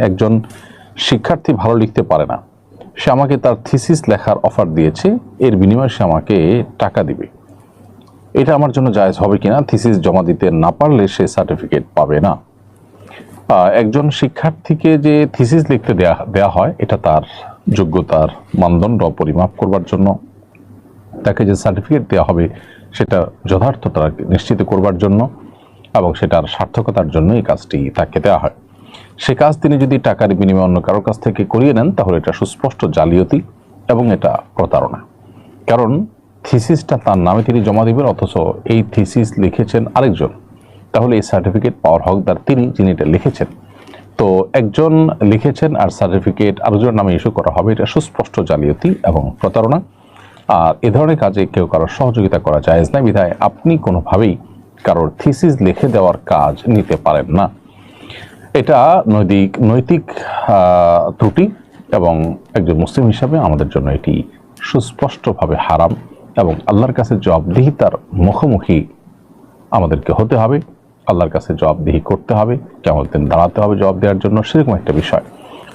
একজন শিক্ষার্থী ভালো লিখতে পারে না, সে আমাকে তার থিসিস লেখার অফার দিয়েছে, এর বিনিময়ে সে আমাকে টাকা দিবে। এটা আমার জন্য জায়েজ হবে কিনা? থিসিস জমা দিতে না পারলে সে সার্টিফিকেট পাবে না। একজন শিক্ষার্থীকে যে থিসিস লিখতে দেয়া হয়, এটা তার যোগ্যতার মানদণ্ড পরিমাপ করবার জন্য, তাকে যে সার্টিফিকেট দেওয়া হবে সেটা যথার্থতা নিশ্চিত করবার জন্য এবং সেটার সার্থকতার জন্য এই কাজটি তাকে দেওয়া হয়। সে কাজ তিনি যদি টাকার বিনিময়ে অন্য কারোর কাছ থেকে করিয়ে নেন, তাহলে এটা সুস্পষ্ট জালিয়াতি এবং এটা প্রতারণা। কারণ থিসিসটা তার নামে তিনি জমা দিবেন, অথচ এই থিসিস লিখেছেন আরেকজন, তাহলে এই সার্টিফিকেট পাওয়ার হকদার তিনি, যিনি এটা লিখেছেন। তো একজন লিখেছেন আর সার্টিফিকেট আরেকজনের নামে ইস্যু করা হবে, এটা সুস্পষ্ট জালিয়াতি এবং প্রতারণা। আর এ ধরনের কাজে কেউ কারোর সহযোগিতা করা জায়েজ না, বিধায় আপনি কোনোভাবেই কারোর থিসিস লিখে দেওয়ার কাজ নিতে পারেন না। এটা নৈতিক ত্রুটি এবং একজন মুসলিম হিসাবে আমাদের জন্য এটি সুস্পষ্টভাবে হারাম এবং আল্লাহর কাছে জবাবদিহিতার মুখোমুখি আমাদেরকে হতে হবে। আল্লাহর কাছে জবাবদিহি করতে হবে, কিয়ামতের দিন দাঁড়াতে হবে জবাব দেওয়ার জন্য, সেরকম একটা বিষয়।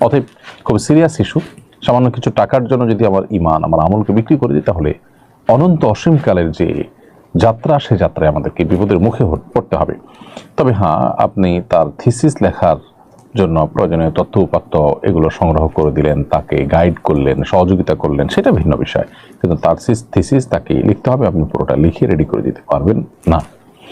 অতএব খুব সিরিয়াস ইস্যু। সামান্য কিছু টাকার জন্য যদি আমার ইমান, আমার আমলকে বিক্রি করে দিই, তাহলে অনন্ত অসীমকালের যে যাত্রা, সে যাত্রায় আমাদেরকে বিপদের মুখে পড়তে হবে। তবে হ্যাঁ, আপনি তার থিসিস লেখার জন্য প্রয়োজনীয় তথ্য উপাত্ত এগুলো সংগ্রহ করে দিলেন, তাকে গাইড করলেন, সহযোগিতা করলেন, সেটা ভিন্ন বিষয়। কিন্তু তার থিসিস তাকে লিখতে হবে, আপনি পুরোটা লিখে রেডি করে দিতে পারবেন না।